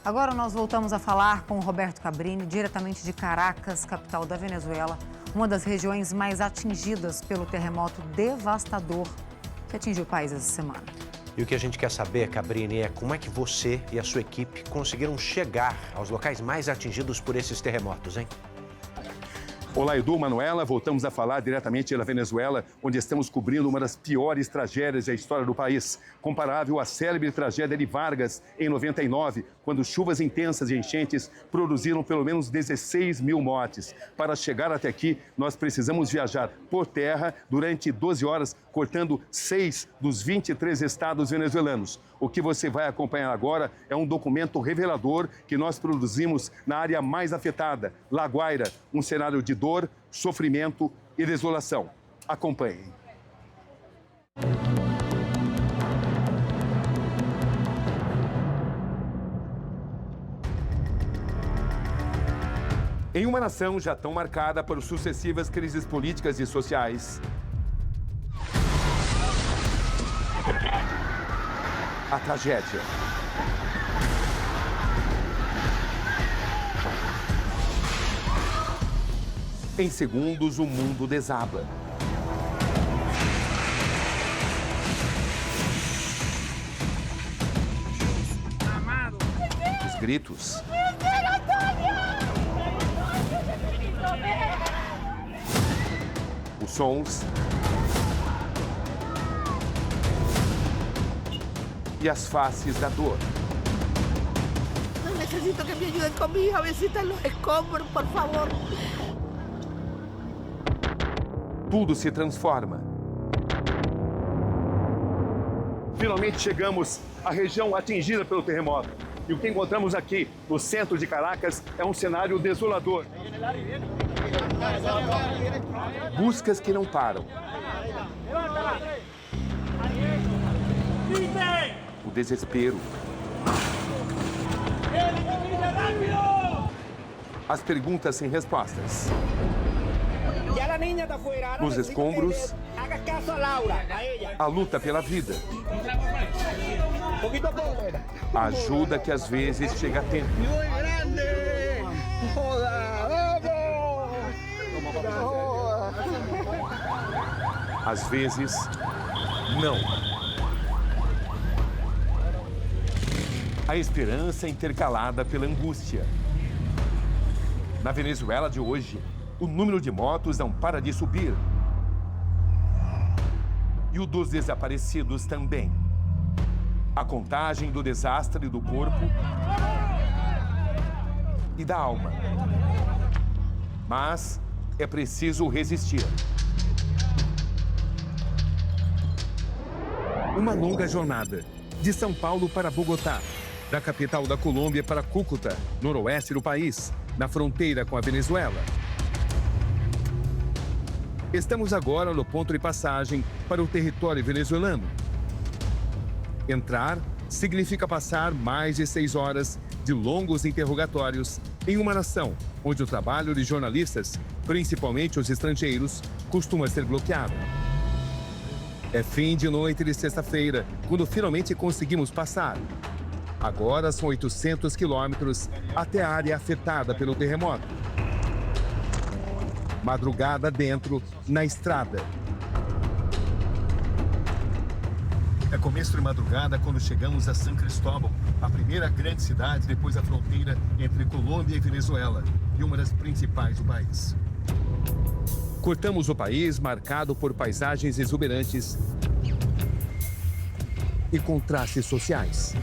Agora nós voltamos a falar com o Roberto Cabrini, diretamente de Caracas, capital da Venezuela, uma das regiões mais atingidas pelo terremoto devastador que atingiu o país essa semana. E o que a gente quer saber, Cabrini, é como é que você e a sua equipe conseguiram chegar aos locais mais atingidos por esses terremotos, hein? Olá, Edu, Manuela. Voltamos a falar diretamente da Venezuela, onde estamos cobrindo uma das piores tragédias da história do país, comparável à célebre tragédia de Vargas em 99, quando chuvas intensas e enchentes produziram pelo menos 16 mil mortes. Para chegar até aqui, nós precisamos viajar por terra durante 12 horas, cortando 6 dos 23 estados venezuelanos. O que você vai acompanhar agora é um documento revelador que nós produzimos na área mais afetada, La Guaira, um cenário de dor, sofrimento e desolação. Acompanhem. Em uma nação já tão marcada por sucessivas crises políticas e sociais, a tragédia. Em segundos, o mundo desaba. Os gritos. Os sons. E as faces da dor. Necesito que me ayuden con mi hija, visiten los escombros, por favor. Tudo se transforma. Finalmente chegamos à região atingida pelo terremoto. E o que encontramos aqui, no centro de Caracas, é um cenário desolador. Buscas que não param. O desespero. As perguntas sem respostas. Nos escombros, a luta pela vida. A ajuda que às vezes chega a tempo. Às vezes, não. A esperança intercalada pela angústia. Na Venezuela de hoje, o número de mortos não para de subir. E o dos desaparecidos também. A contagem do desastre do corpo e da alma. Mas é preciso resistir. Uma longa jornada, de São Paulo para Bogotá, da capital da Colômbia para Cúcuta, noroeste do país, na fronteira com a Venezuela. Estamos agora no ponto de passagem para o território venezuelano. Entrar significa passar mais de 6 horas de longos interrogatórios em uma nação onde o trabalho de jornalistas, principalmente os estrangeiros, costuma ser bloqueado. É fim de noite de sexta-feira, quando finalmente conseguimos passar. Agora são 800 quilômetros até a área afetada pelo terremoto. Madrugada dentro, na estrada. É começo de madrugada quando chegamos a San Cristóbal, a primeira grande cidade depois da fronteira entre Colômbia e Venezuela, e uma das principais do país. Cortamos o país marcado por paisagens exuberantes e contrastes sociais.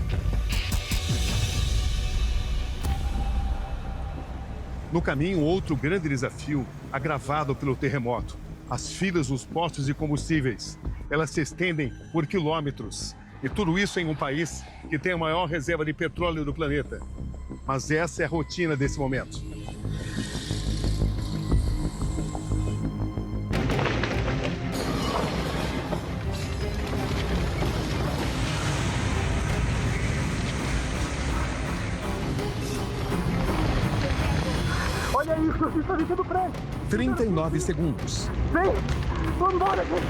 No caminho, outro grande desafio agravado pelo terremoto. As filas nos postos de combustíveis. Elas se estendem por quilômetros. E tudo isso em um país que tem a maior reserva de petróleo do planeta. Mas essa é a rotina desse momento. Olha isso, está dentro do prédio. 39 segundos. Vem, vamos embora, gente.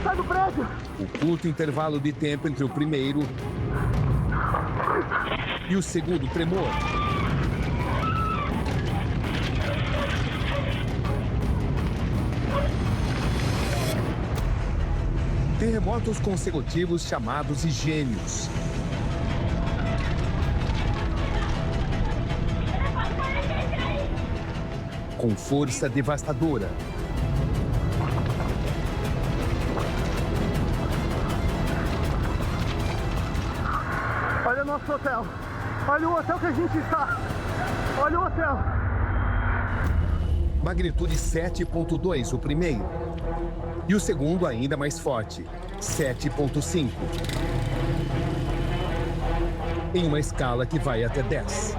Sai do prédio. O curto intervalo de tempo entre o primeiro E o segundo tremor. Terremotos consecutivos chamados de gênios. Com força devastadora. Olha o nosso hotel. Olha o hotel que a gente está. Olha o hotel. Magnitude 7.2 o primeiro. E o segundo ainda mais forte, 7.5. Em uma escala que vai até 10.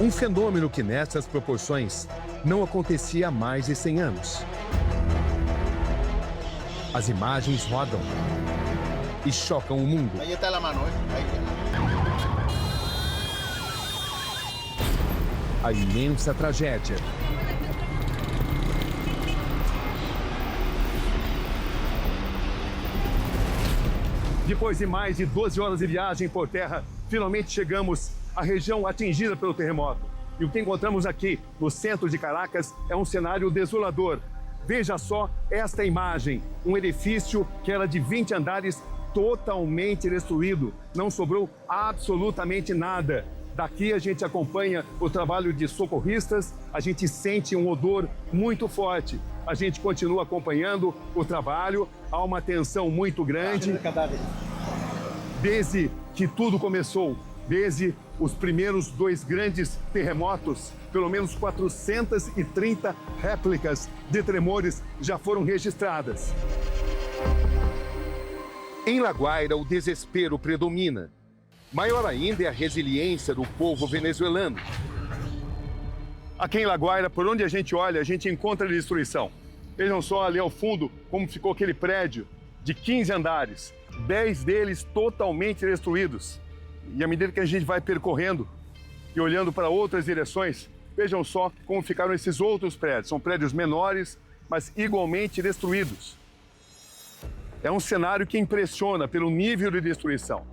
Um fenômeno que nessas proporções não acontecia há mais de 100 anos. As imagens rodam e chocam o mundo. Aí está a mão, A imensa tragédia. Depois de mais de 12 horas de viagem por terra, finalmente chegamos à região atingida pelo terremoto. E o que encontramos aqui, no centro de Caracas, é um cenário desolador. Veja só esta imagem, um edifício que era de 20 andares totalmente destruído. Não sobrou absolutamente nada. Daqui a gente acompanha o trabalho de socorristas, a gente sente um odor muito forte. A gente continua acompanhando o trabalho, há uma tensão muito grande. Desde que tudo começou, desde os primeiros 2 grandes terremotos, pelo menos 430 réplicas de tremores já foram registradas. Em La Guaira, o desespero predomina. Maior ainda é a resiliência do povo venezuelano. Aqui em La Guaira, por onde a gente olha, a gente encontra destruição. Vejam só ali ao fundo como ficou aquele prédio de 15 andares, 10 deles totalmente destruídos. E à medida que a gente vai percorrendo e olhando para outras direções, vejam só como ficaram esses outros prédios. São prédios menores, mas igualmente destruídos. É um cenário que impressiona pelo nível de destruição.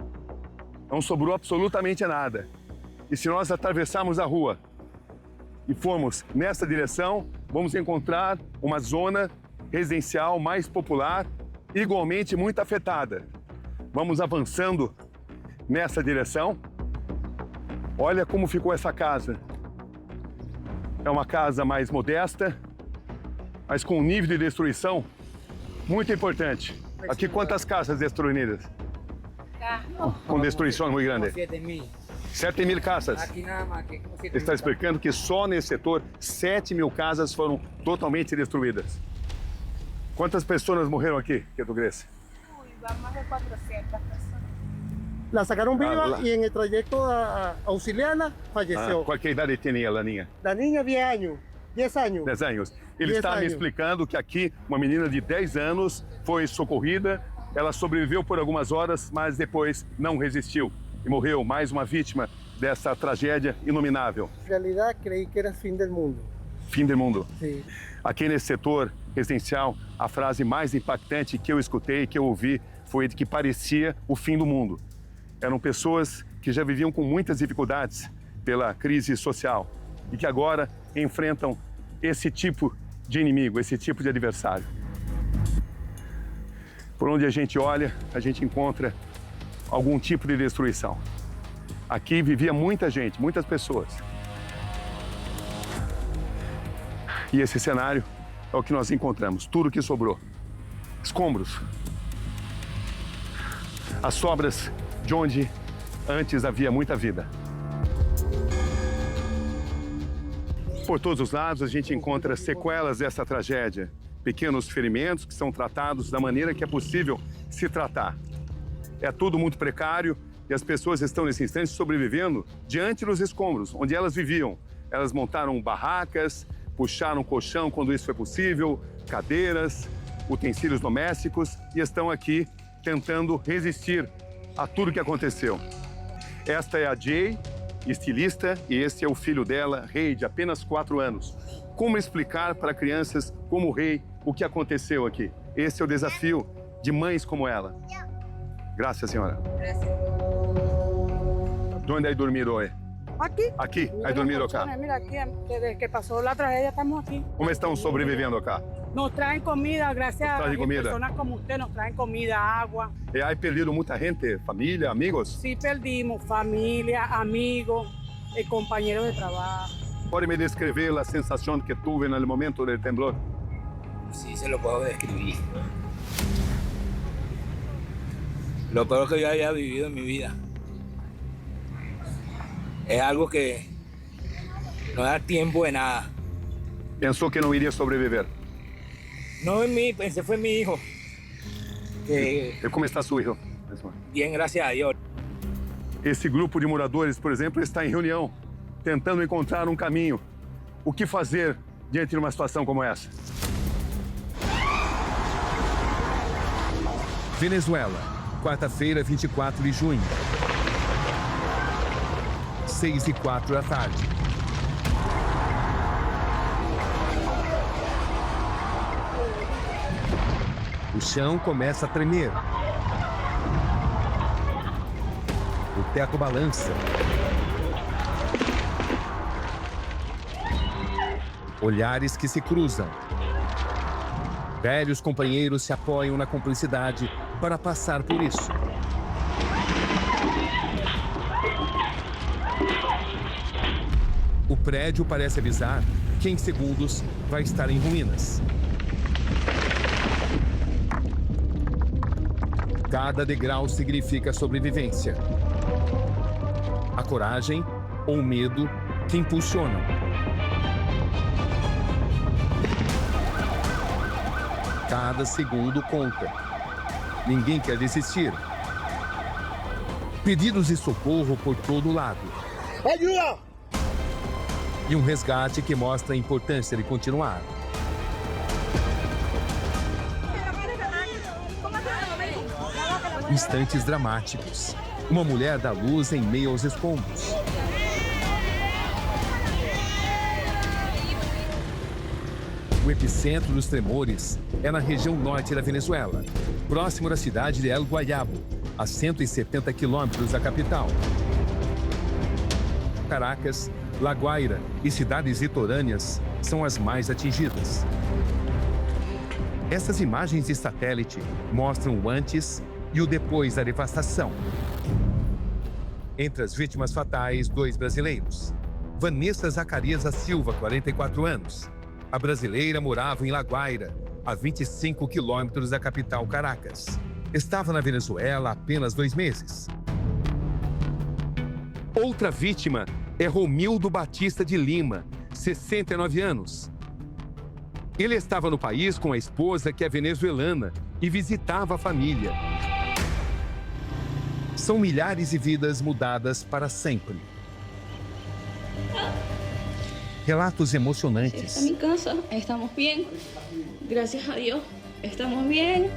Não sobrou absolutamente nada. E se nós atravessarmos a rua e formos nessa direção, vamos encontrar uma zona residencial mais popular, igualmente muito afetada. Vamos avançando nessa direção. Olha como ficou essa casa. É uma casa mais modesta, mas com um nível de destruição muito importante. Aqui quantas casas destruídas? Com destruição muito grande. 7.000 casas. Ele está explicando que só nesse setor 7.000 casas foram totalmente destruídas. Quantas pessoas morreram aqui, que tu crees? Más de 400 personas. La sacaron viva y en el trayecto a auxiliarla falleció. Qual que idade tinha a Laninha? La niña 10 años, 10 años. 10 anos. Ele 10 está me anos. explicando que aqui uma menina de 10 anos foi socorrida. Ela sobreviveu por algumas horas, mas depois não resistiu e morreu, mais uma vítima dessa tragédia inominável. En realidad creí que era el fin del mundo. Fim do mundo. Sí. Aqui nesse setor residencial, a frase mais impactante que eu escutei, que eu ouvi, foi de que parecia o fim do mundo. Eram pessoas que já viviam com muitas dificuldades pela crise social e que agora enfrentam esse tipo de inimigo, esse tipo de adversário. Por onde a gente olha, a gente encontra algum tipo de destruição. Aqui vivia muita gente, muitas pessoas. E esse cenário é o que nós encontramos, tudo que sobrou. Escombros. As sobras de onde antes havia muita vida. Por todos os lados a gente encontra sequelas dessa tragédia. Pequenos ferimentos que são tratados da maneira que é possível se tratar. É tudo muito precário e as pessoas estão nesse instante sobrevivendo diante dos escombros, onde elas viviam. Elas montaram barracas, puxaram colchão quando isso foi possível, cadeiras, utensílios domésticos e estão aqui tentando resistir a tudo que aconteceu. Esta é a Jay, estilista, e este é o filho dela, Rei, de apenas 4 anos. Como explicar para crianças como Rei o que aconteceu aqui? Esse é o desafio de mães como ela. Graças, senhora. Onde hay dormido hoy? Aquí. Aqui? Hay dormido acá? Mira, aquí, desde que pasó la tragedia estamos aquí. Como estão sobrevivendo acá? Nos traen comida, gracias Nos traen a comida. personas como usted, nos traen comida, agua. E hay perdido muita gente, família, amigos? Sí perdimos familia, amigos, compañeros de trabajo. Pode me descrever a sensação que tuve no momento do temblor? Sí, se lo puedo describir. Lo peor que yo haya vivido en mi vida. Es algo que no da tiempo de nada. Pensou que não iria sobreviver? No en mí, pensé fue en mi hijo. Que E como está seu filho? bien, gracias a Dios. Esse grupo de moradores, por exemplo, está em reunião, tentando encontrar um caminho. O que fazer diante de uma situação como essa? Venezuela, quarta-feira, 24 de junho. 6h04 da tarde. O chão começa a tremer. O teto balança. Olhares que se cruzam. Velhos companheiros se apoiam na cumplicidade para passar por isso. O prédio parece avisar que em segundos vai estar em ruínas. Cada degrau significa sobrevivência. A coragem ou o medo que impulsionam. Cada segundo conta. Ninguém quer desistir. Pedidos de socorro por todo lado. ¡Ayuda! E um resgate que mostra a importância de continuar. Instantes dramáticos. Uma mulher dá luz em meio aos escombros. O epicentro dos tremores é na região norte da Venezuela, próximo da cidade de El Guayabo, a 170 quilômetros da capital. Caracas, La Guaira e cidades litorâneas são as mais atingidas. Essas imagens de satélite mostram o antes e o depois da devastação. Entre as vítimas fatais, 2 brasileiros. Vanessa Zacarias da Silva, 44 anos. A brasileira morava em La Guaira, a 25 quilômetros da capital Caracas. Estava na Venezuela há apenas 2 meses. Outra vítima é Romildo Batista de Lima, 69 anos. Ele estava no país com a esposa, que é venezuelana, e visitava a família. São milhares de vidas mudadas para sempre. Relatos emocionantes. Esta es mi casa, estamos bien. Gracias a Dios, estamos bien.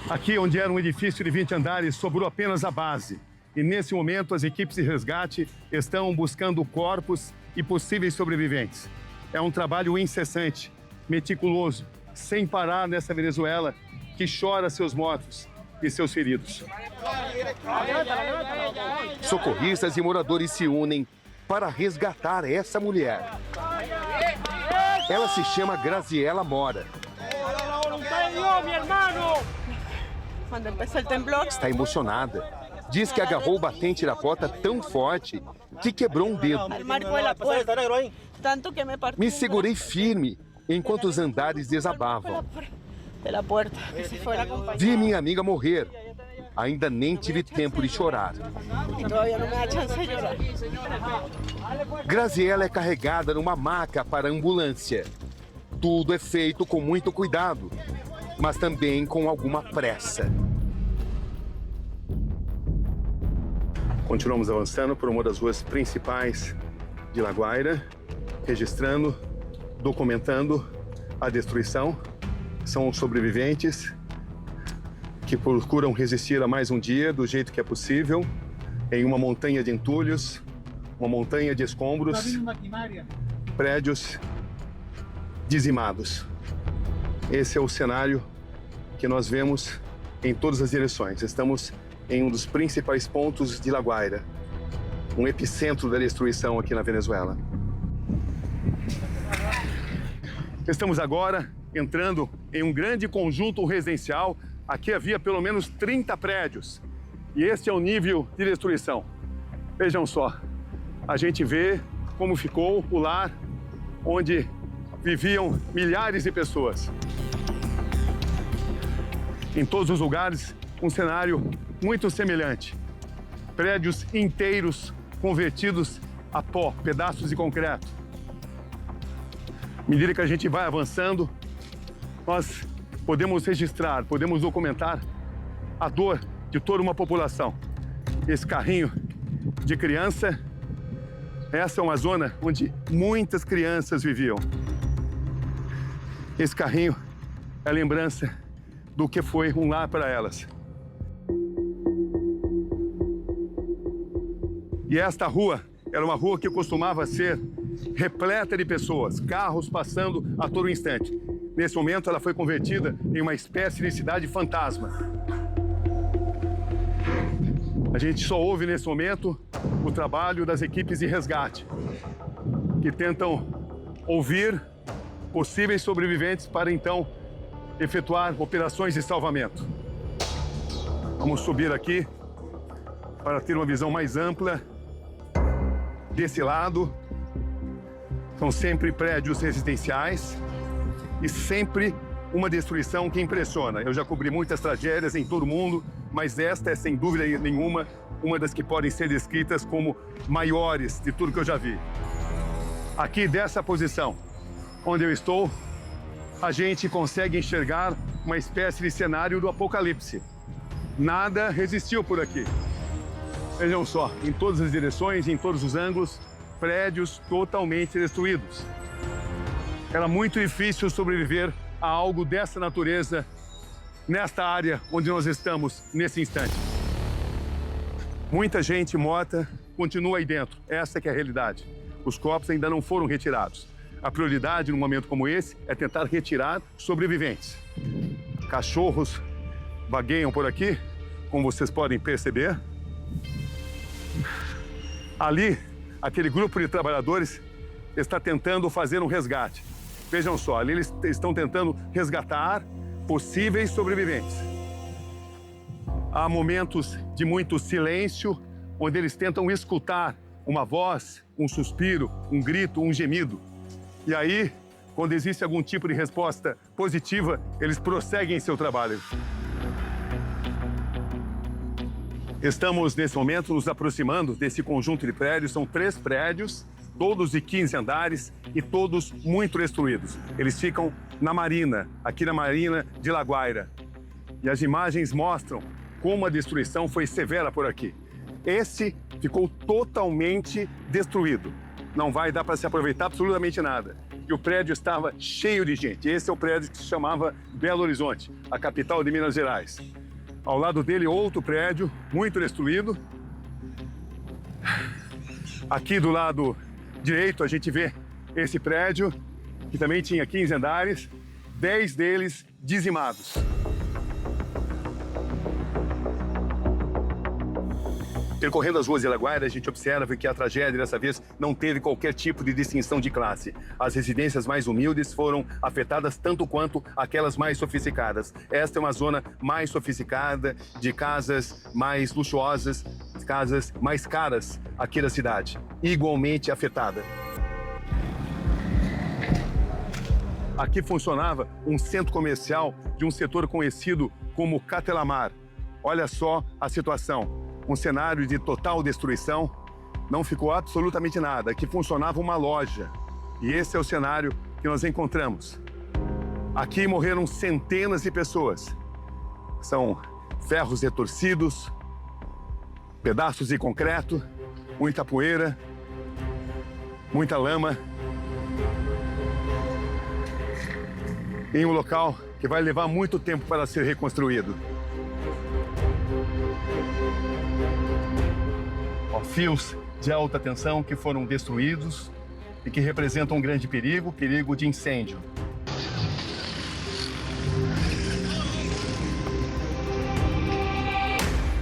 Aqui, onde era um edifício de 20 andares, sobrou apenas a base. E nesse momento, as equipes de resgate estão buscando corpos e possíveis sobreviventes. É um trabalho incessante, meticuloso, sem parar nessa Venezuela que chora seus mortos e seus feridos. Socorristas e moradores se unem para resgatar essa mulher. Ela se chama Graziela Mora. Quando começou o temblor, Está emocionada. Diz que agarrou o batente da porta tão forte que quebrou um dedo. marcou a porta, tanto que me partiu. Me segurei firme enquanto os andares desabavam. Pela porta, que se foi acompanhar. Vi minha amiga morrer. Ainda nem tive tempo de chorar. E todavía não me dá chance de chorar. Graziela é carregada numa maca para a ambulância. Tudo é feito com muito cuidado, mas também com alguma pressa. Continuamos avançando por uma das ruas principais de La Guaira, registrando, documentando a destruição. São os sobreviventes que procuram resistir a mais um dia do jeito que é possível, em uma montanha de entulhos, uma montanha de escombros, prédios dizimados. Esse é o cenário que nós vemos em todas as direções. Estamos em um dos principais pontos de La Guaira, um epicentro da destruição aqui na Venezuela. Estamos agora entrando em um grande conjunto residencial. Aqui havia pelo menos 30 prédios e este é o nível de destruição. Vejam só, a gente vê como ficou o lar onde viviam milhares de pessoas. Em todos os lugares, um cenário muito semelhante. Prédios inteiros convertidos a pó, pedaços de concreto. À medida que a gente vai avançando, nós podemos registrar, podemos documentar a dor de toda uma população. Esse carrinho de criança, essa é uma zona onde muitas crianças viviam. Esse carrinho é a lembrança do que foi um lar para elas. E esta rua era uma rua que costumava ser repleta de pessoas, carros passando a todo instante. Nesse momento, ela foi convertida em uma espécie de cidade fantasma. A gente só ouve nesse momento o trabalho das equipes de resgate, que tentam ouvir possíveis sobreviventes para então efetuar operações de salvamento. Vamos subir aqui para ter uma visão mais ampla. Desse lado, são sempre prédios residenciais e sempre uma destruição que impressiona. Eu já cobri muitas tragédias em todo o mundo, mas esta é, sem dúvida nenhuma, uma das que podem ser descritas como maiores de tudo que eu já vi. Aqui, dessa posição, onde eu estou, a gente consegue enxergar uma espécie de cenário do apocalipse. Nada resistiu por aqui. Vejam só, em todas as direções, em todos os ângulos, prédios totalmente destruídos. Era muito difícil sobreviver a algo dessa natureza nesta área onde nós estamos nesse instante. Muita gente morta continua aí dentro. Essa que é a realidade. Os corpos ainda não foram retirados. A prioridade num momento como esse é tentar retirar sobreviventes. Cachorros vagueiam por aqui, como vocês podem perceber. Ali, aquele grupo de trabalhadores está tentando fazer um resgate. Vejam só, ali eles estão tentando resgatar possíveis sobreviventes. Há momentos de muito silêncio, onde eles tentam escutar uma voz, um suspiro, um grito, um gemido. E aí, quando existe algum tipo de resposta positiva, eles prosseguem em seu trabalho. Estamos, nesse momento, nos aproximando desse conjunto de prédios. São 3 prédios, todos de 15 andares e todos muito destruídos. Eles ficam na Marina, aqui na Marina de La Guaira. E as imagens mostram como a destruição foi severa por aqui. Esse ficou totalmente destruído. Não vai dar para se aproveitar absolutamente nada. E o prédio estava cheio de gente. Esse é o prédio que se chamava Belo Horizonte, a capital de Minas Gerais. Ao lado dele, outro prédio, muito destruído. Aqui do lado direito, a gente vê esse prédio, que também tinha 15 andares, 10 deles dizimados. Percorrendo as ruas de La Guaira, a gente observa que a tragédia dessa vez não teve qualquer tipo de distinção de classe. As residências mais humildes foram afetadas tanto quanto aquelas mais sofisticadas. Esta é uma zona mais sofisticada, de casas mais luxuosas, casas mais caras aqui da cidade, igualmente afetada. Aqui funcionava um centro comercial de um setor conhecido como Catelamar. Olha só a situação. Um cenário de total destruição, não ficou absolutamente nada. Aqui funcionava uma loja e esse é o cenário que nós encontramos. Aqui morreram centenas de pessoas. São ferros retorcidos, pedaços de concreto, muita poeira, muita lama. Em um local que vai levar muito tempo para ser reconstruído. Fios de alta tensão que foram destruídos e que representam um grande perigo, perigo de incêndio.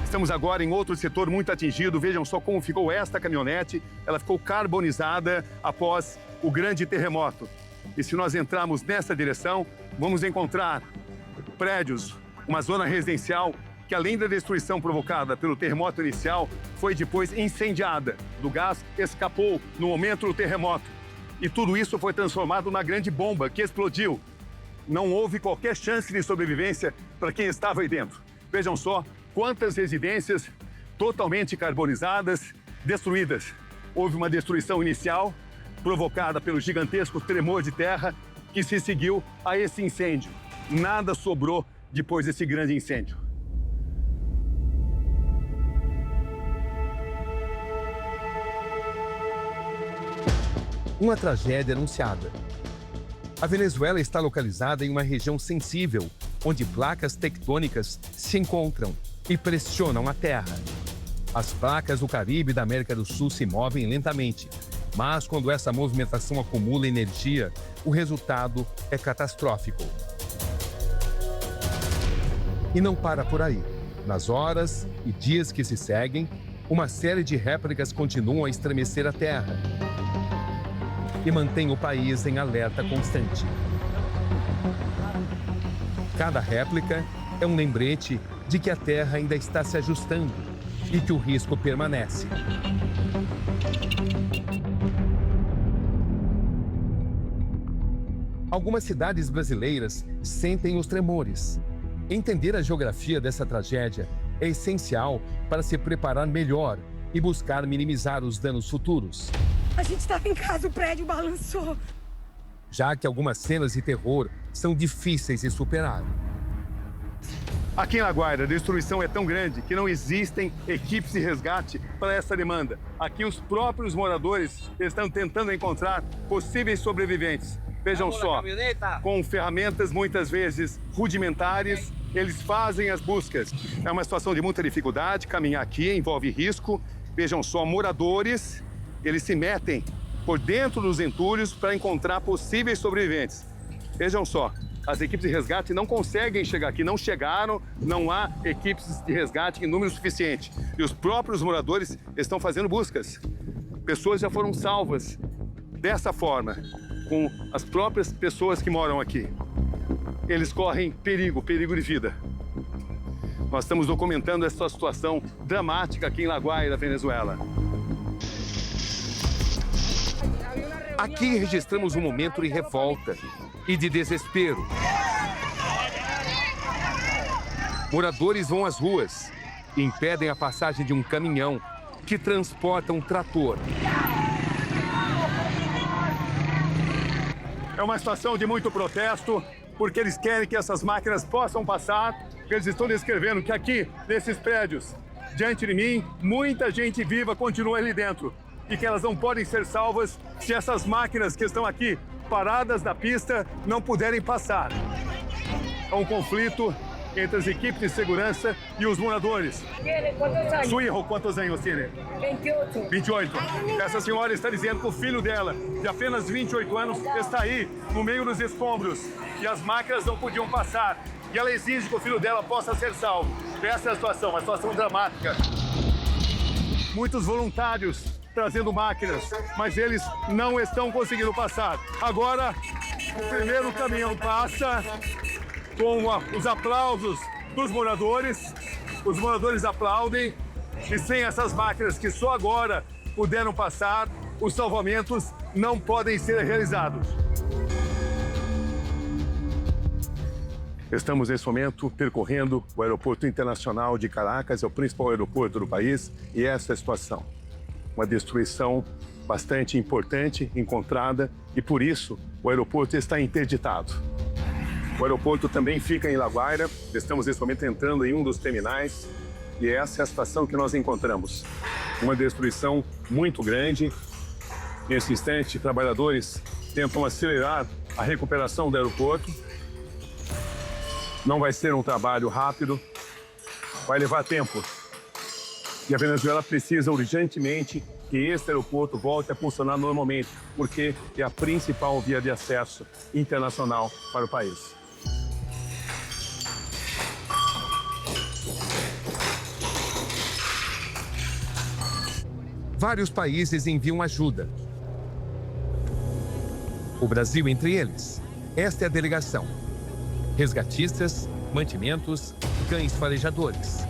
Estamos agora em outro setor muito atingido. Vejam só como ficou esta caminhonete. Ela ficou carbonizada após o grande terremoto. E se nós entrarmos nessa direção, vamos encontrar prédios, uma zona residencial que, além da destruição provocada pelo terremoto inicial, foi depois incendiada. Do gás escapou no momento do terremoto. E tudo isso foi transformado numa grande bomba que explodiu. Não houve qualquer chance de sobrevivência para quem estava aí dentro. Vejam só quantas residências totalmente carbonizadas, destruídas. Houve uma destruição inicial provocada pelo gigantesco tremor de terra que se seguiu a esse incêndio. Nada sobrou depois desse grande incêndio. Uma tragédia anunciada. A Venezuela está localizada em uma região sensível, onde placas tectônicas se encontram e pressionam a terra. As placas do Caribe e da América do Sul se movem lentamente, mas quando essa movimentação acumula energia, o resultado é catastrófico. E não para por aí. Nas horas e dias que se seguem, uma série de réplicas continuam a estremecer a terra e mantém o país em alerta constante. Cada réplica é um lembrete de que a Terra ainda está se ajustando e que o risco permanece. Algumas cidades brasileiras sentem os tremores. Entender a geografia dessa tragédia é essencial para se preparar melhor e buscar minimizar os danos futuros. A gente estava em casa, o prédio balançou. Já que algumas cenas de terror são difíceis de superar. Aqui em La Guaira, a destruição é tão grande que não existem equipes de resgate para essa demanda. Aqui os próprios moradores estão tentando encontrar possíveis sobreviventes. Vejam só, com ferramentas muitas vezes rudimentares, eles fazem as buscas. É uma situação de muita dificuldade, caminhar aqui envolve risco. Vejam só, moradores, eles se metem por dentro dos entulhos para encontrar possíveis sobreviventes. Vejam só, as equipes de resgate não conseguem chegar aqui, não chegaram, não há equipes de resgate em número suficiente. E os próprios moradores estão fazendo buscas. Pessoas já foram salvas dessa forma, com as próprias pessoas que moram aqui. Eles correm perigo de vida. Nós estamos documentando essa situação dramática aqui em La Guaira, Venezuela. Aqui registramos um momento de revolta e de desespero. Moradores vão às ruas e impedem a passagem de um caminhão que transporta um trator. É uma situação de muito protesto, porque eles querem que essas máquinas possam passar. Eles estão descrevendo que aqui, nesses prédios, diante de mim, muita gente viva continua ali dentro. E que elas não podem ser salvas se essas máquinas que estão aqui paradas na pista não puderem passar. É um conflito entre as equipes de segurança e os moradores. Su hijo, quantos anos tiene? 28. 28. Essa senhora está dizendo que o filho dela, de apenas 28 anos, está aí no meio dos escombros e as máquinas não podiam passar. E ela exige que o filho dela possa ser salvo. Essa é a situação, uma situação dramática. Muitos voluntários trazendo máquinas, mas eles não estão conseguindo passar. Agora, o primeiro caminhão passa com os aplausos dos moradores. Os moradores aplaudem e sem essas máquinas que só agora puderam passar, os salvamentos não podem ser realizados. Estamos, nesse momento, percorrendo o Aeroporto Internacional de Caracas, é o principal aeroporto do país, e essa é a situação. Uma destruição bastante importante encontrada e, por isso, o aeroporto está interditado. O aeroporto também fica em La Guaira. Estamos, nesse momento, entrando em um dos terminais e essa é a situação que nós encontramos. Uma destruição muito grande. Nesse instante, trabalhadores tentam acelerar a recuperação do aeroporto. Não vai ser um trabalho rápido, vai levar tempo. E a Venezuela precisa urgentemente que esse aeroporto volte a funcionar normalmente, porque é a principal via de acesso internacional para o país. Vários países enviam ajuda. O Brasil entre eles. Esta é a delegação. Resgatistas, mantimentos, cães farejadores.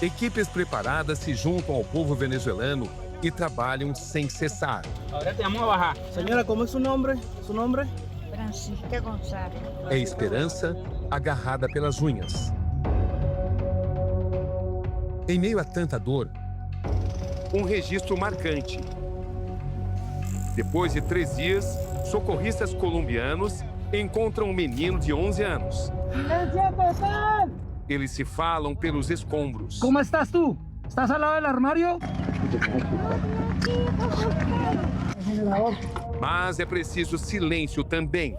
Equipes preparadas se juntam ao povo venezuelano e trabalham sem cessar. Ahora te vamos a bajar. Señora, ¿cómo es su nombre? ¿Su nombre? Francisca González. É esperança agarrada pelas unhas. Em meio a tanta dor, um registro marcante. Depois de 3 dias, socorristas colombianos encontram um menino de 11 anos. Eles se falam pelos escombros. ¿Cómo estás tú? ¿Estás al lado del armario? Mas é preciso silêncio também.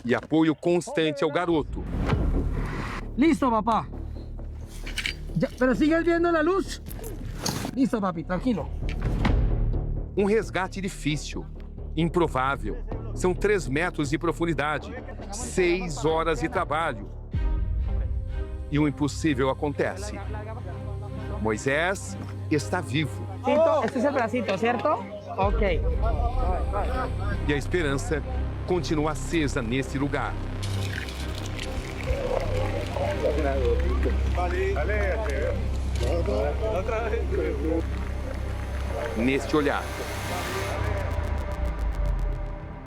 E apoio constante ao garoto. Listo, papá. ¿Pero sigues viendo la luz? Listo, papi, tranquilo. Um resgate difícil, improvável. São 3 metros de profundidade, 6 horas de trabalho. E o impossível acontece. Moisés está vivo. Este es el bracito, ¿cierto? Ok. E a esperança continua acesa nesse lugar. Neste olhar.